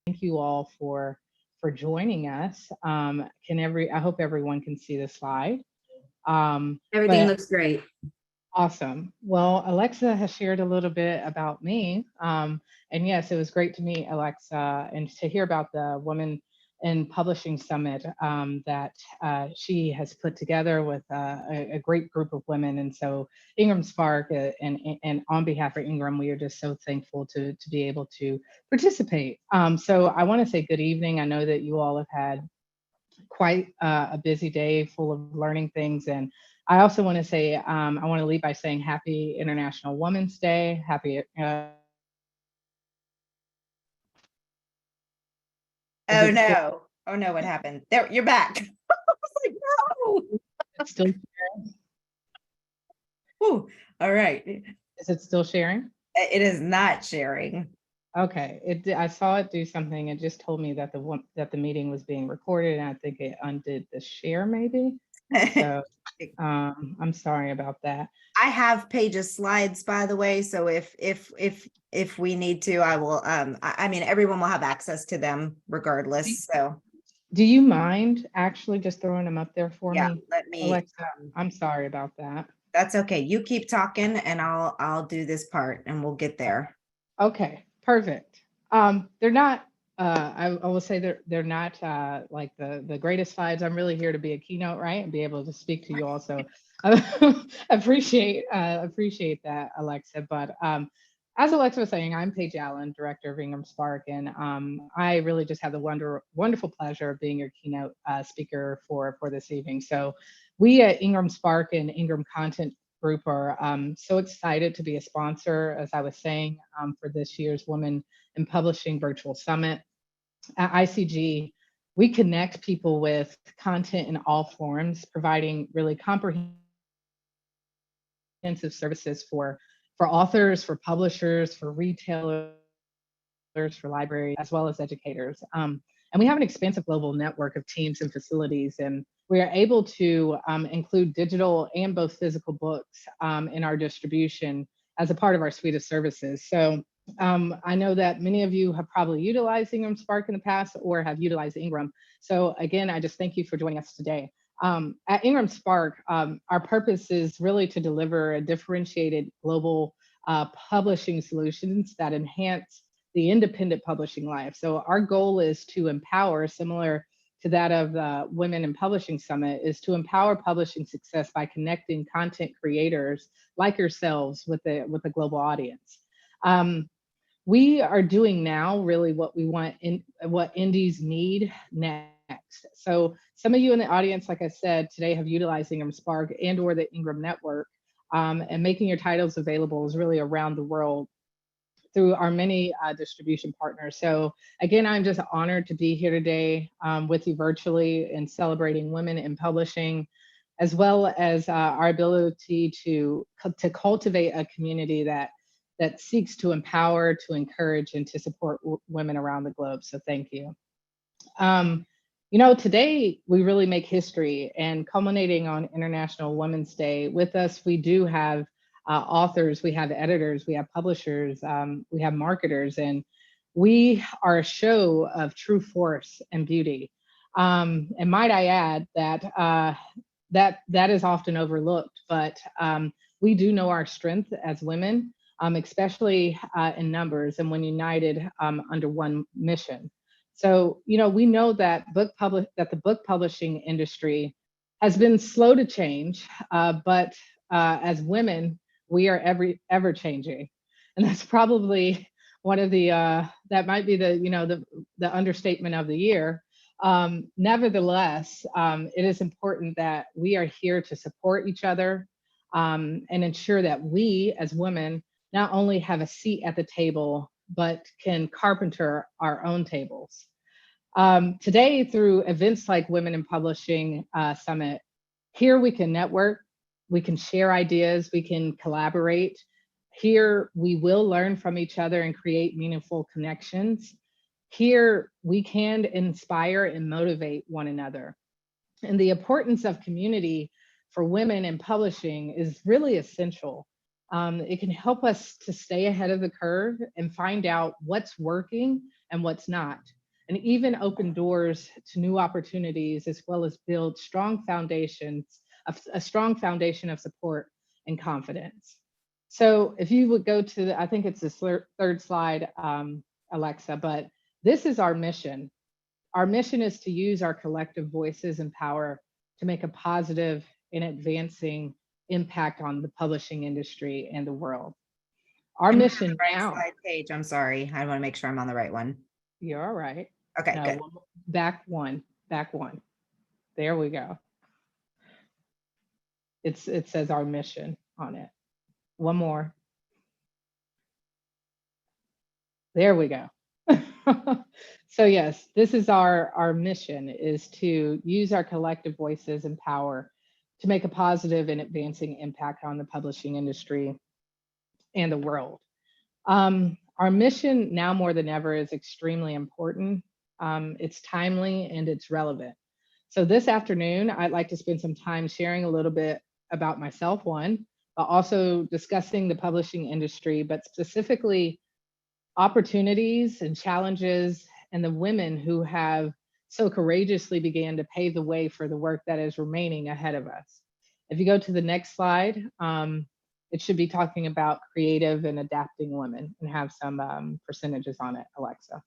thank you all for joining us. I hope everyone can see the slide. Everything But looks great. awesome. Well, Alexa has shared a little bit about me. And yes, it was great to meet Alexa and to hear about the Women in Publishing Summit that she has put together with a great group of women. And so IngramSpark and on behalf of Ingram, we are just so thankful to be able to participate. So I want to say good evening. I know that you all have had quite a busy day full of learning things. And I also want to say, I want to lead by saying Happy International Women's Day. Happy, is Oh it still, no. Oh no, what happened? There, you're back. I was like, no. it's still, Whew. All right. is it still sharing? It is not sharing. Okay, I saw it do something. It just told me that that the meeting was being recorded, and I think it undid the share maybe. So I'm sorry about that. I have Paige's slides, by the way. So if we need to, I will. I mean, everyone will have access to them regardless. So Do you mind actually just throwing them up there for yeah, me, let me. Alexa? I'm sorry about that. That's okay. You keep talking, and I'll do this part, and we'll get there. Okay, perfect. They're not. I will say they're not like the greatest slides. I'm really here to be a keynote, right, and be able to speak to you all. So appreciate that, Alexa. But as Alexa was saying, I'm Paige Allen, director of IngramSpark, and I really just have the wonderful pleasure of being your keynote speaker for this evening. So we at IngramSpark and Ingram Content Group are so excited to be a sponsor, as I was saying, for this year's Women in Publishing Virtual Summit. At ICG, we connect people with content in all forms, providing really comprehensive services for authors, for publishers, for retailers, for libraries, as well as educators. And we have an expansive global network of teams and facilities, and we are able to include digital and both physical books in our distribution as a part of our suite of services. So I know that many of you have probably utilized IngramSpark in the past or have utilized Ingram. So again, I just thank you for joining us today. At IngramSpark, our purpose is really to deliver a differentiated global publishing solutions that enhance the independent publishing life. So our goal is to empower, similar to that of the Women in Publishing Summit, is to empower publishing success by connecting content creators like yourselves with a global audience. We are doing now really what we want in what indies need next. So some of you in the audience, like I said, today have utilized IngramSpark and or the Ingram Network, and making your titles available is really around the world through our many distribution partners. So again, I'm just honored to be here today with you virtually and celebrating women in publishing, as well as our ability to cultivate a community that seeks to empower, to encourage, and to support women around the globe. So thank you. Um, Today we really make history, and culminating on International Women's Day, with us we do have authors, we have editors, we have publishers, we have marketers, and we are a show of true force and beauty. And might I add that that is often overlooked, but we do know our strength as women, especially in numbers and when united under one mission. So, we know that the book publishing industry has been slow to change, but as women, we are ever changing, and that's probably one of the that might be the understatement of the year. Nevertheless, it is important that we are here to support each other and ensure that we as women not only have a seat at the table, but can carpenter our own tables. Today, through events like Women in Publishing Summit, here we can network, we can share ideas, we can collaborate. Here we will learn from each other and create meaningful connections. Here we can inspire and motivate one another. And the importance of community for women in publishing is really essential. It can help us to stay ahead of the curve and find out what's working and what's not. and even open doors to new opportunities, as well as build a strong foundation of support and confidence. So if you would go to, I think it's the third slide, Alexa, but this is our mission. Our mission is to use our collective voices and power to make a positive and advancing impact on the publishing industry and the world. Our mission now. Slide page. I'm sorry. I want to make sure I'm on the right one. You're all right. Okay, no, good. Back one. There we go. It says our mission on it. One more. There we go. So yes, this is our mission, is to use our collective voices and power to make a positive and advancing impact on the publishing industry and the world. Our mission now more than ever is extremely important. It's timely and it's relevant. So this afternoon, I'd like to spend some time sharing a little bit about myself, one, but also discussing the publishing industry, but specifically opportunities and challenges and the women who have so courageously began to pave the way for the work that is remaining ahead of us. If you go to the next slide, it should be talking about creative and adapting women and have some percentages on it, Alexa.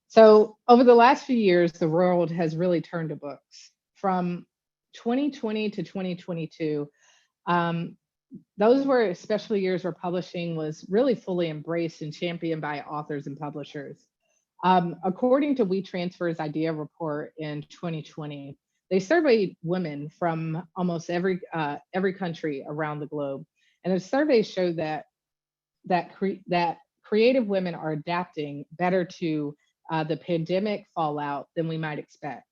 So over the last few years, the world has really turned to books. From 2020 to 2022, those were especially years where publishing was really fully embraced and championed by authors and publishers. According to WeTransfer's IDEA report in 2020, they surveyed women from almost every country around the globe, and the survey showed that creative women are adapting better to the pandemic fallout than we might expect.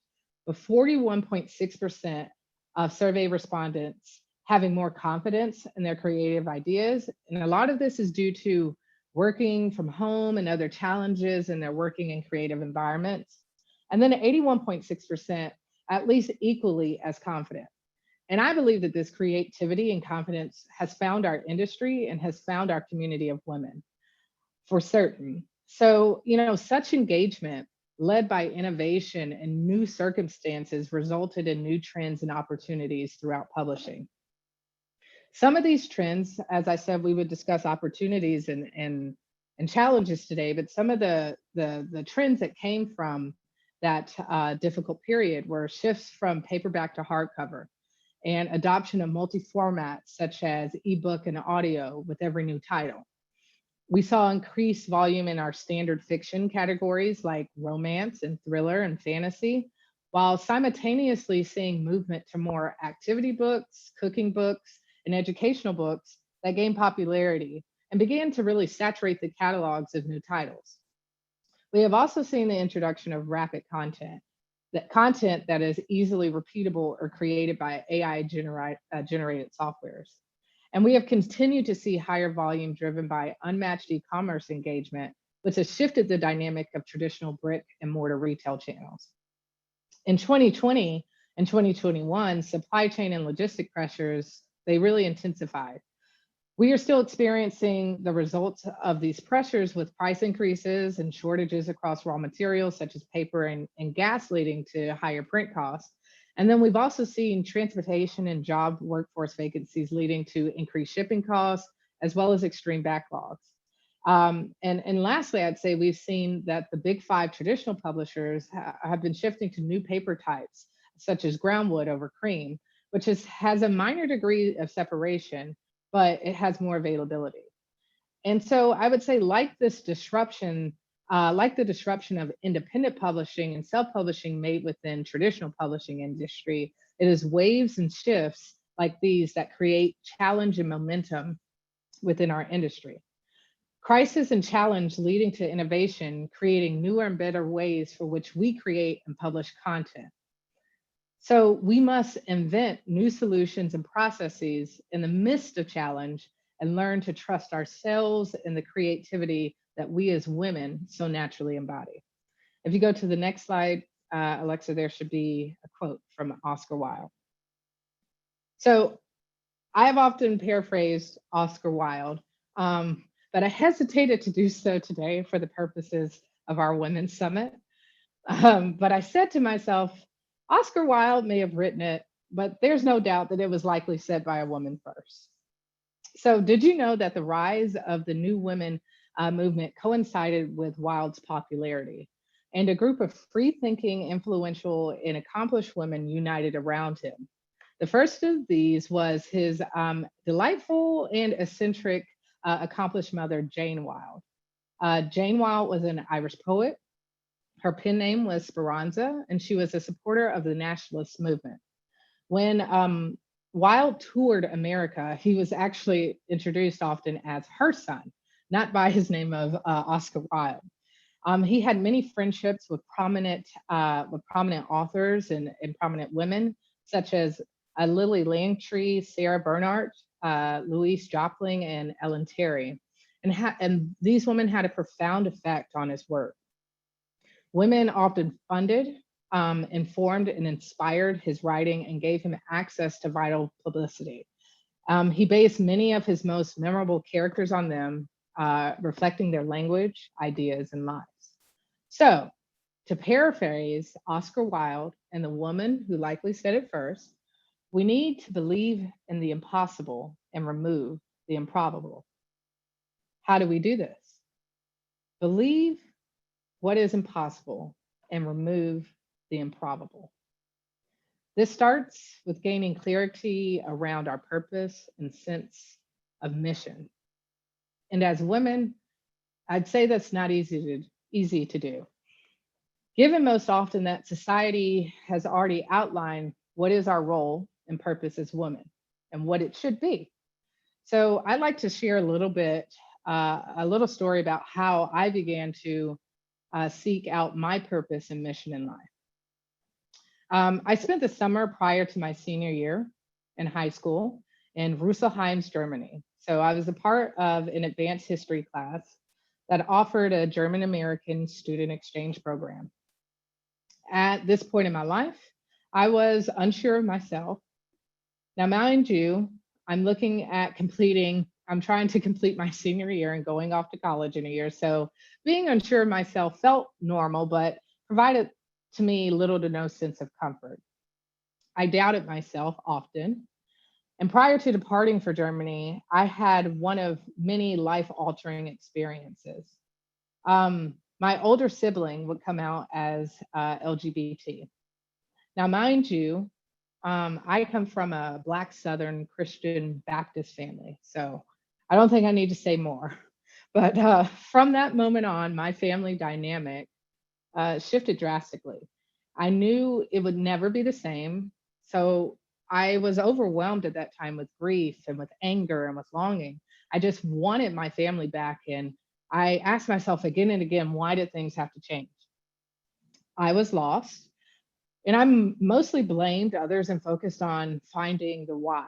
But 41.6% of survey respondents having more confidence in their creative ideas, and a lot of this is due to working from home and other challenges, and they're working in creative environments. And then 81.6%, at least equally as confident. And I believe that this creativity and confidence has found our industry and has found our community of women for certain. So, such engagement led by innovation and new circumstances resulted in new trends and opportunities throughout publishing. Some of these trends, as I said, we would discuss opportunities and challenges today, but some of the trends that came from that difficult period were shifts from paperback to hardcover and adoption of multi-formats such as ebook and audio with every new title. We saw increased volume in our standard fiction categories like romance and thriller and fantasy, while simultaneously seeing movement to more activity books, cooking books, and educational books that gained popularity and began to really saturate the catalogs of new titles. We have also seen the introduction of rapid content that is easily repeatable or created by AI generated softwares. And we have continued to see higher volume driven by unmatched e-commerce engagement, which has shifted the dynamic of traditional brick and mortar retail channels. In 2020 and 2021, supply chain and logistic pressures, they really intensified. We are still experiencing the results of these pressures with price increases and shortages across raw materials such as paper and gas, leading to higher print costs. And then we've also seen transportation and job workforce vacancies leading to increased shipping costs, as well as extreme backlogs. And lastly, I'd say we've seen that the big five traditional publishers have been shifting to new paper types, such as groundwood over cream, which has a minor degree of separation, but it has more availability. And so I would say, like the disruption of independent publishing and self-publishing made within traditional publishing industry, it is waves and shifts like these that create challenge and momentum within our industry. Crisis and challenge leading to innovation, creating newer and better ways for which we create and publish content. So we must invent new solutions and processes in the midst of challenge and learn to trust ourselves and the creativity that we as women so naturally embody. If you go to the next slide, Alexa, there should be a quote from Oscar Wilde. So I have often paraphrased Oscar Wilde, but I hesitated to do so today for the purposes of our Women's Summit. But I said to myself, Oscar Wilde may have written it, but there's no doubt that it was likely said by a woman first. So, did you know that the rise of the New Women movement coincided with Wilde's popularity? And a group of free thinking, influential, and accomplished women united around him. The first of these was his delightful and eccentric, accomplished mother, Jane Wilde. Jane Wilde was an Irish poet. Her pen name was Speranza, and she was a supporter of the nationalist movement. When Wilde toured America, he was actually introduced often as her son, not by his name of Oscar Wilde. He had many friendships with prominent authors and prominent women, such as Lily Langtry, Sarah Bernhardt, Louise Joplin, and Ellen Terry. And these women had a profound effect on his work. Women often funded, informed, and inspired his writing and gave him access to vital publicity. He based many of his most memorable characters on them, reflecting their language, ideas, and lives. So, to paraphrase Oscar Wilde and the woman who likely said it first, we need to believe in the impossible and remove the improbable. How do we do this? Believe what is impossible and remove the improbable. This starts with gaining clarity around our purpose and sense of mission. And as women, I'd say that's not easy to do. Given most often that society has already outlined what is our role and purpose as women and what it should be. So I'd like to share a little story about how I began to seek out my purpose and mission in life. I spent the summer prior to my senior year in high school in Rüsselsheim, Germany. So I was a part of an advanced history class that offered a German American student exchange program. At this point in my life, I was unsure of myself. Now, mind you, I'm trying to complete my senior year and going off to college in a year. So being unsure of myself felt normal, but provided to me little to no sense of comfort. I doubted myself often. And prior to departing for Germany, I had one of many life altering experiences. My older sibling would come out as LGBT. Now, mind you, I come from a Black Southern Christian Baptist family, so I don't think I need to say more. But from that moment on, my family dynamic shifted drastically. I knew it would never be the same. So I was overwhelmed at that time with grief and with anger and with longing. I just wanted my family back. And I asked myself again and again, why did things have to change? I was lost. And I'm mostly blamed others and focused on finding the why.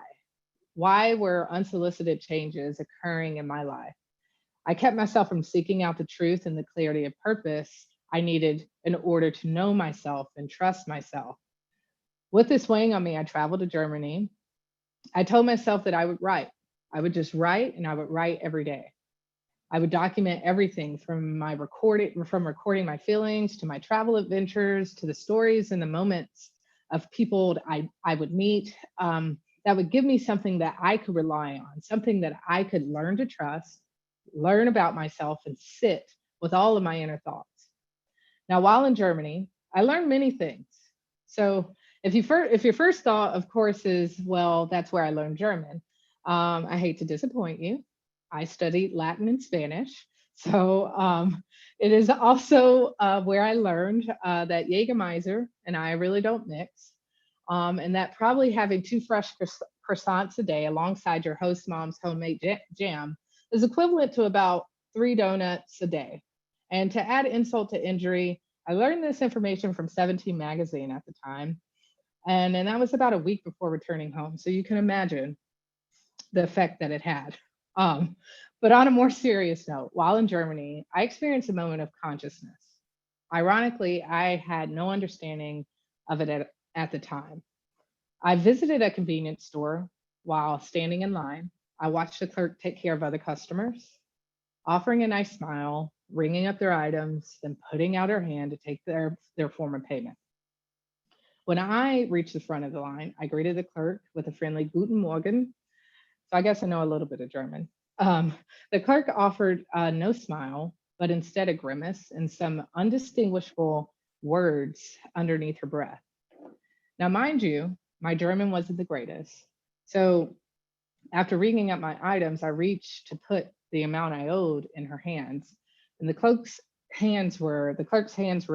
Why were unsolicited changes occurring in my life? I kept myself from seeking out the truth and the clarity of purpose I needed in order to know myself and trust myself. With this weighing on me, I traveled to Germany. I told myself that I would write. I would just write, and I would write every day. I would document everything from recording my feelings to my travel adventures to the stories and the moments of people I would meet, that would give me something that I could rely on, something that I could learn to trust, learn about myself, and sit with all of my inner thoughts. Now, while in Germany, I learned many things. So if your first thought, of course, is, well, that's where I learned German, I hate to disappoint you. I studied Latin and Spanish. So it is also where I learned that Jägermeister and I really don't mix. And that probably having two fresh croissants a day alongside your host mom's homemade jam is equivalent to about 3 donuts a day. And to add insult to injury, I learned this information from 17 magazine at the time. And that was about a week before returning home. So you can imagine the effect that it had. But on a more serious note, while in Germany, I experienced a moment of consciousness. Ironically, I had no understanding of it at the time. I visited a convenience store while standing in line. I watched the clerk take care of other customers, offering a nice smile ringing up their items, then putting out her hand to take their form of payment. When I reached the front of the line, I greeted the clerk with a friendly Guten Morgen. So I guess I know a little bit of German. The clerk offered no smile, but instead a grimace and some undistinguishable words underneath her breath. Now, mind you, my German wasn't the greatest. So after ringing up my items, I reached to put the amount I owed in her hands, and the clerk's hands were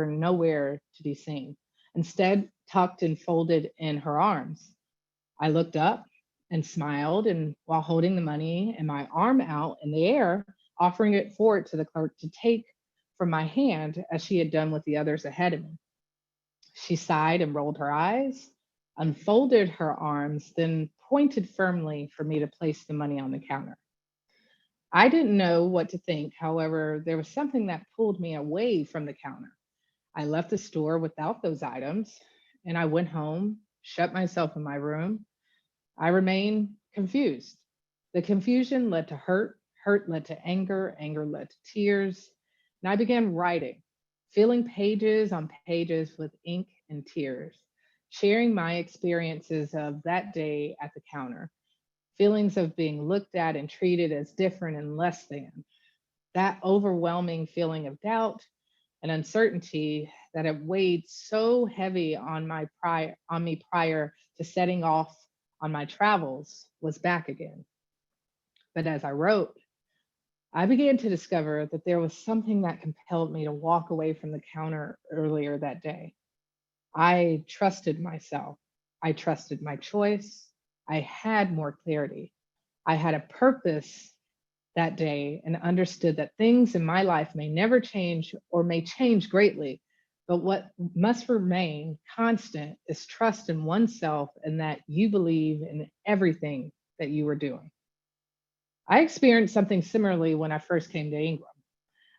nowhere to be seen. Instead, tucked and folded in her arms. I looked up and smiled, and while holding the money and my arm out in the air, offering it forward to the clerk to take from my hand as she had done with the others ahead of me. She sighed and rolled her eyes, unfolded her arms, then pointed firmly for me to place the money on the counter. I didn't know what to think. However, there was something that pulled me away from the counter. I left the store without those items and I went home, shut myself in my room. I remained confused. The confusion led to hurt led to anger led to tears, and I began writing, filling pages on pages with ink and tears, sharing my experiences of that day at the counter, feelings of being looked at and treated as different and less than, that overwhelming feeling of doubt and uncertainty that had weighed so heavy on me prior to setting off on my travels was back again. But as I wrote, I began to discover that there was something that compelled me to walk away from the counter earlier that day. I trusted myself. I trusted my choice. I had more clarity. I had a purpose that day and understood that things in my life may never change or may change greatly. But what must remain constant is trust in oneself and that you believe in everything that you are doing. I experienced something similarly when I first came to Ingram.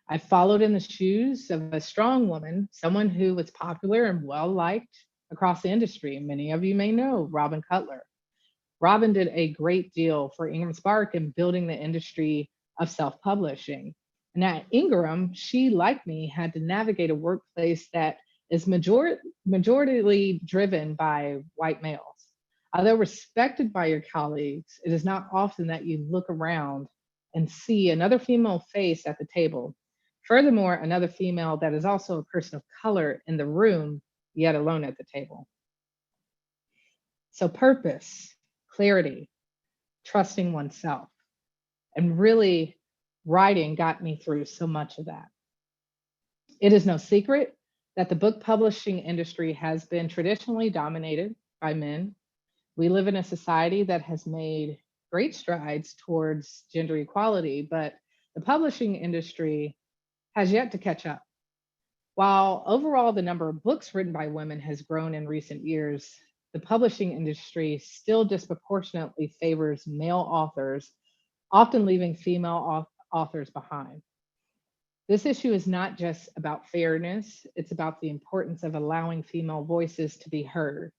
I followed in the shoes of a strong woman, someone who was popular and well liked across the industry. Many of you may know Robin Cutler. Robin did a great deal for IngramSpark in building the industry of self publishing. And at Ingram, she, like me, had to navigate a workplace that is majoritarily driven by white males. Although respected by your colleagues, it is not often that you look around and see another female face at the table. Furthermore, another female that is also a person of color in the room, yet alone at the table. So, purpose, clarity, trusting oneself, and really writing got me through so much of that. It is no secret that the book publishing industry has been traditionally dominated by men. We live in a society that has made great strides towards gender equality, but the publishing industry has yet to catch up. While overall the number of books written by women has grown in recent years, the publishing industry still disproportionately favors male authors, often leaving female authors behind. This issue is not just about fairness, it's about the importance of allowing female voices to be heard.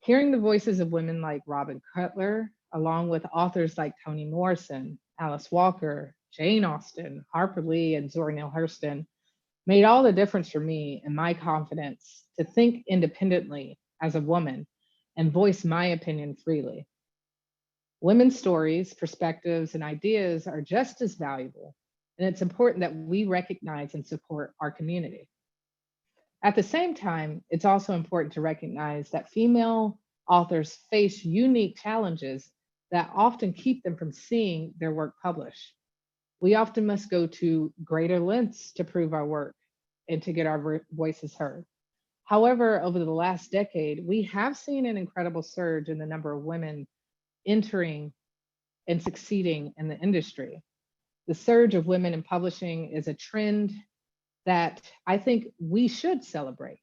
Hearing the voices of women like Robin Cutler, along with authors like Toni Morrison, Alice Walker, Jane Austen, Harper Lee, and Zora Neale Hurston made all the difference for me and my confidence to think independently as a woman and voice my opinion freely. Women's stories, perspectives, and ideas are just as valuable, and it's important that we recognize and support our community. At the same time, it's also important to recognize that female authors face unique challenges that often keep them from seeing their work published. We often must go to greater lengths to prove our work and to get our voices heard. However, over the last decade, we have seen an incredible surge in the number of women entering and succeeding in the industry. The surge of women in publishing is a trend that I think we should celebrate.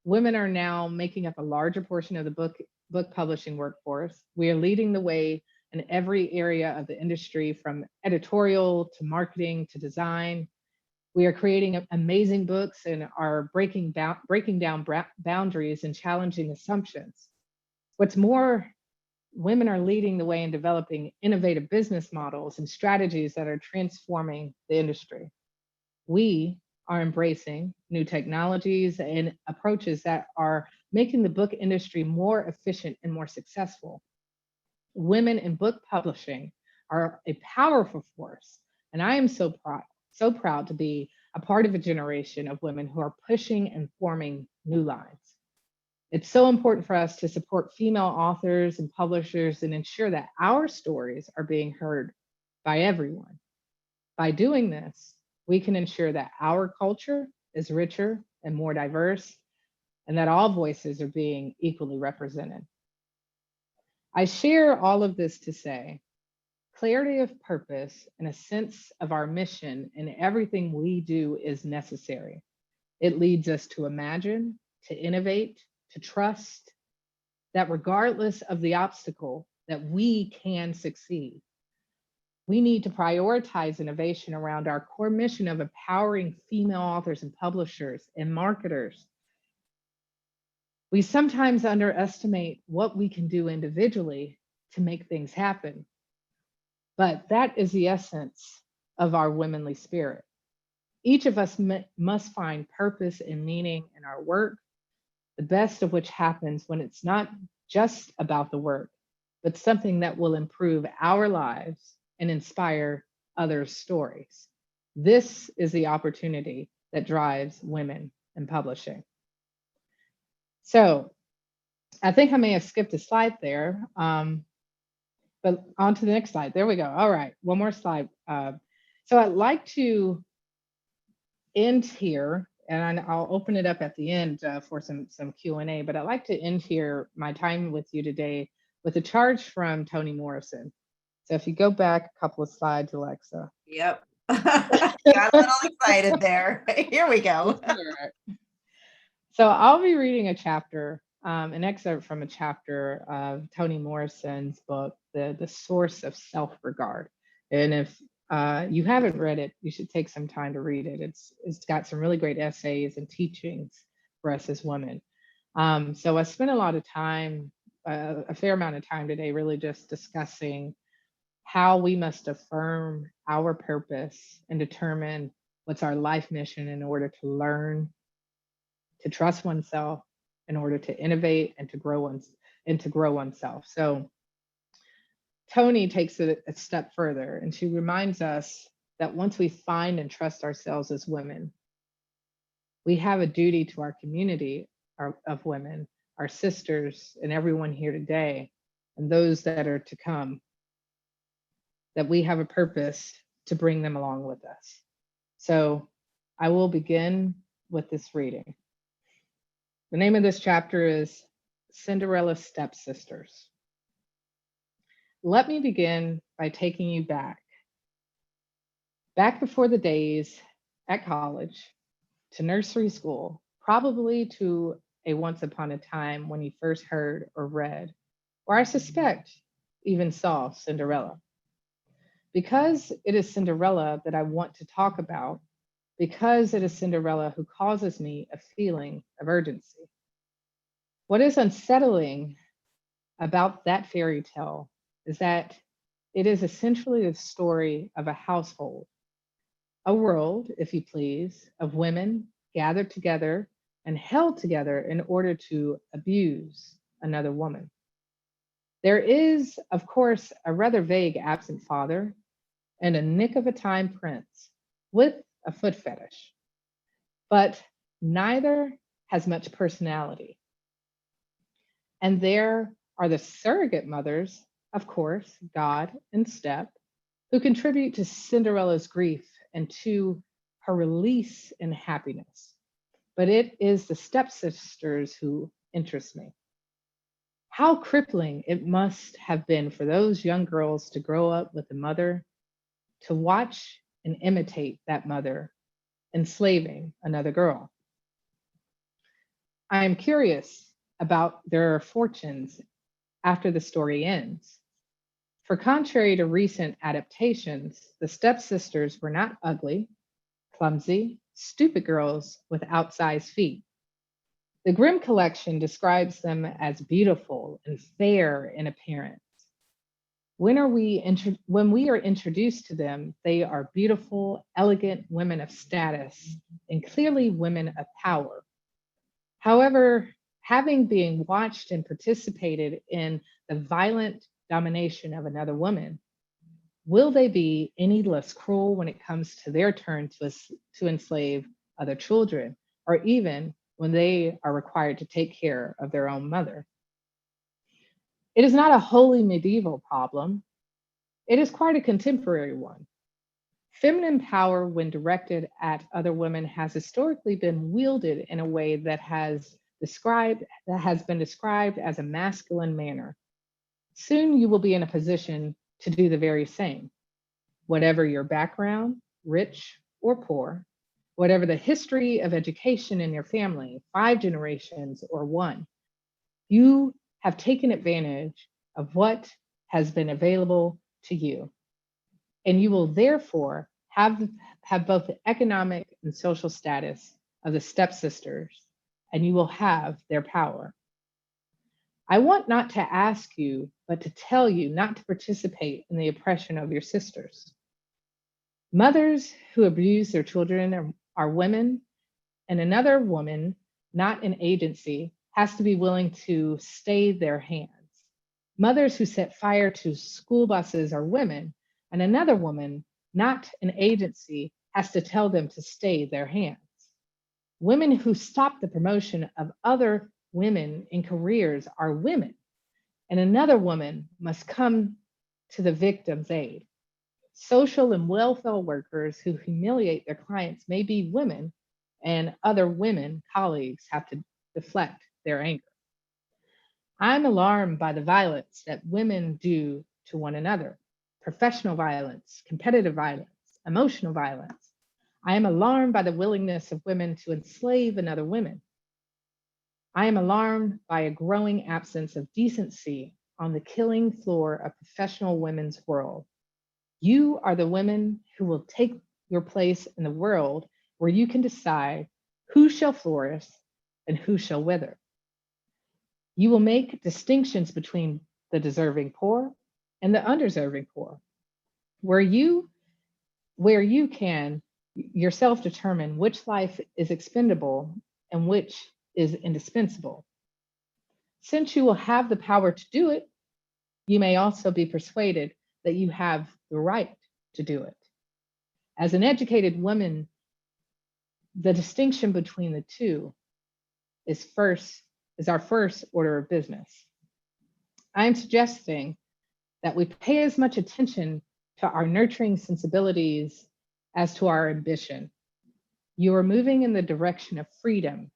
Women are now making up a larger portion of the book publishing workforce. We are leading the way in every area of the industry, from editorial to marketing to design. We are creating amazing books and are breaking down boundaries and challenging assumptions. What's more, women are leading the way in developing innovative business models and strategies that are transforming the industry. We are embracing new technologies and approaches that are making the book industry more efficient and more successful. Women in book publishing are a powerful force, and I am so proud to be a part of a generation of women who are pushing and forming new lines. It's so important for us to support female authors and publishers and ensure that our stories are being heard by everyone. By doing this, we can ensure that our culture is richer and more diverse, and that all voices are being equally represented. I share all of this to say clarity of purpose and a sense of our mission in everything we do is necessary. It leads us to imagine, to innovate, to trust that regardless of the obstacle, that we can succeed. We need to prioritize innovation around our core mission of empowering female authors and publishers and marketers. We sometimes underestimate what we can do individually to make things happen, but that is the essence of our womanly spirit. Each of us must find purpose and meaning in our work, the best of which happens when it's not just about the work, but something that will improve our lives and inspire others' stories. This is the opportunity that drives women in publishing. So I think I may have skipped a slide there, but on to the next slide. There we go. All right, one more slide. So I'd like to end here, and I'll open it up at the end for some Q&A, but I'd like to end here my time with you today with a charge from Toni Morrison. So if you go back a couple of slides, Alexa. Yep. Got a little excited there. Here we go. So I'll be reading a chapter, an excerpt from a chapter of Toni Morrison's book, The Source of Self-Regard. And if you haven't read it, you should take some time to read it. It's got some really great essays and teachings for us as women. So I spent a lot of time, a fair amount of time today, really just discussing how we must affirm our purpose and determine what's our life mission in order to learn, to trust oneself, in order to innovate and to grow oneself. So Toni takes it a step further, and she reminds us that once we find and trust ourselves as women, we have a duty to our community of women, our sisters, and everyone here today, and those that are to come, that we have a purpose to bring them along with us. So I will begin with this reading. The name of this chapter is Cinderella's Stepsisters. Let me begin by taking you back before the days at college, to nursery school, probably to a once upon a time when you first heard or read, or I suspect even saw Cinderella. Because it is Cinderella that I want to talk about, because it is Cinderella who causes me a feeling of urgency. What is unsettling about that fairy tale is that it is essentially the story of a household, a world, if you please, of women gathered together and held together in order to abuse another woman. There is, of course, a rather vague absent father and a nick of a time prince with a foot fetish, but neither has much personality. And there are the surrogate mothers, of course, God and Step, who contribute to Cinderella's grief and to her release and happiness. But it is the stepsisters who interest me. How crippling it must have been for those young girls to grow up with a mother, to watch and imitate that mother enslaving another girl. I am curious about their fortunes after the story ends. For contrary to recent adaptations, the stepsisters were not ugly, clumsy, stupid girls with outsized feet. The Grimm collection describes them as beautiful and fair in appearance. When we are introduced to them, they are beautiful, elegant women of status and clearly women of power. However, having been watched and participated in the violent domination of another woman, will they be any less cruel when it comes to their turn to enslave other children, or even when they are required to take care of their own mother? It is not a wholly medieval problem. It is quite a contemporary one. Feminine power, when directed at other women, has historically been wielded in a way that has been described as a masculine manner. Soon you will be in a position to do the very same. Whatever your background, rich or poor, whatever the history of education in your family, 5 generations or one, you have taken advantage of what has been available to you. And you will therefore have both the economic and social status of the stepsisters, and you will have their power. I want not to ask you, but to tell you not to participate in the oppression of your sisters. Mothers who abuse their children are women, and another woman, not an agency, has to be willing to stay their hands. Mothers who set fire to school buses are women, and another woman, not an agency, has to tell them to stay their hands. Women who stop the promotion of other women in careers are women, and another woman must come to the victim's aid. Social and welfare workers who humiliate their clients may be women, and other women colleagues have to deflect their anger. I'm alarmed by the violence that women do to one another: professional violence, competitive violence, emotional violence. I am alarmed by the willingness of women to enslave another woman. I am alarmed by a growing absence of decency on the killing floor of professional women's world. You are the women who will take your place in the world where you can decide who shall flourish and who shall wither. You will make distinctions between the deserving poor and the undeserving poor, where you can yourself determine which life is expendable and which is indispensable. Since you will have the power to do it, you may also be persuaded that you have the right to do it. As an educated woman, the distinction between the two is our first order of business. I am suggesting that we pay as much attention to our nurturing sensibilities as to our ambition. You are moving in the direction of freedom,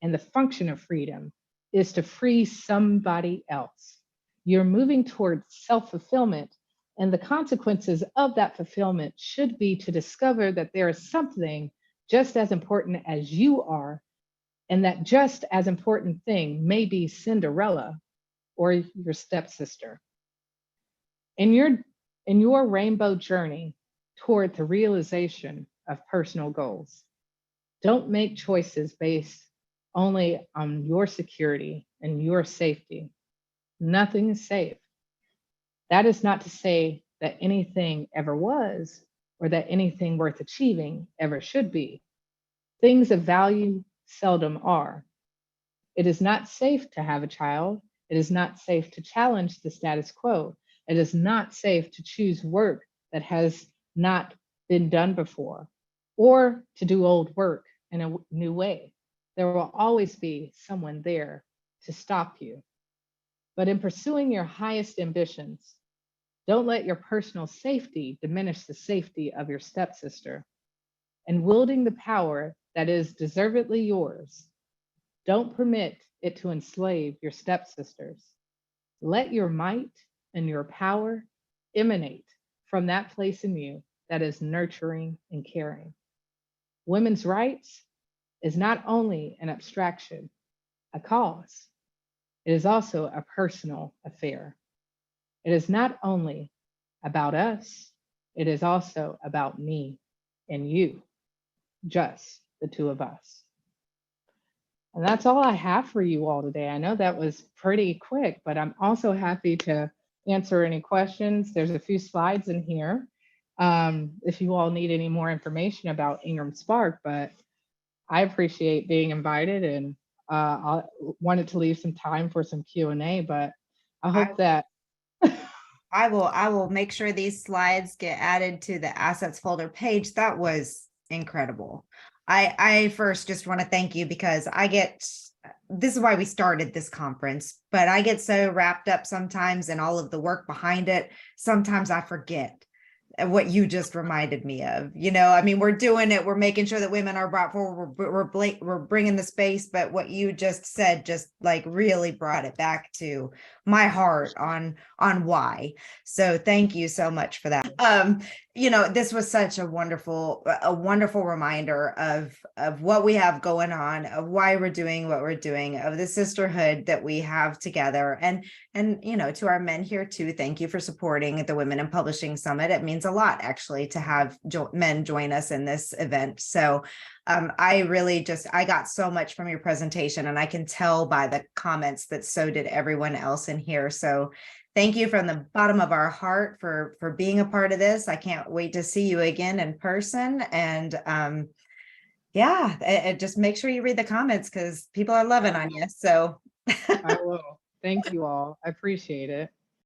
and the function of freedom is to free somebody else. You're moving towards self-fulfillment, and the consequences of that fulfillment should be to discover that there is something just as important as you are, and that just as important thing may be Cinderella or your stepsister. In your rainbow journey toward the realization of personal goals, don't make choices based only on your security and your safety. Nothing is safe. That is not to say that anything ever was or that anything worth achieving ever should be. Things of value seldom are. It is not safe to have a child. It is not safe to challenge the status quo. It is not safe to choose work that has not been done before or to do old work in a new way. There will always be someone there to stop you. But in pursuing your highest ambitions, don't let your personal safety diminish the safety of your stepsister. And wielding the power that is deservedly yours, don't permit it to enslave your stepsisters. Let your might and your power emanate from that place in you that is nurturing and caring. Women's rights is not only an abstraction, a cause, it is also a personal affair. It is not only about us, it is also about me and you, just the two of us. And that's all I have for you all today. I know that was pretty quick, but I'm also happy to answer any questions. There's a few slides in here if you all need any more information about IngramSpark, but I appreciate being invited, and I wanted to leave some time for some Q&A, but I hope that I will make sure these slides get added to the assets folder. Paige, that was incredible. I first just want to thank you because this is why we started this conference, but I get so wrapped up sometimes in all of the work behind it. Sometimes I forget what you just reminded me of. I mean, we're doing it. We're making sure that women are brought forward. We're bringing the space, but what you just said just like really brought it back to my heart on why. So thank you so much for that. This was such a wonderful reminder of what we have going on, of why we're doing what we're doing, of the sisterhood that we have together. And to our men here too, thank you for supporting the Women in Publishing Summit. It means a lot actually to have men join us in this event. So I got so much from your presentation, and I can tell by the comments that so did everyone else in here. So thank you from the bottom of our heart for being a part of this. I can't wait to see you again in person. And just make sure you read the comments because people are loving on you. So I will. Thank you all. I appreciate it.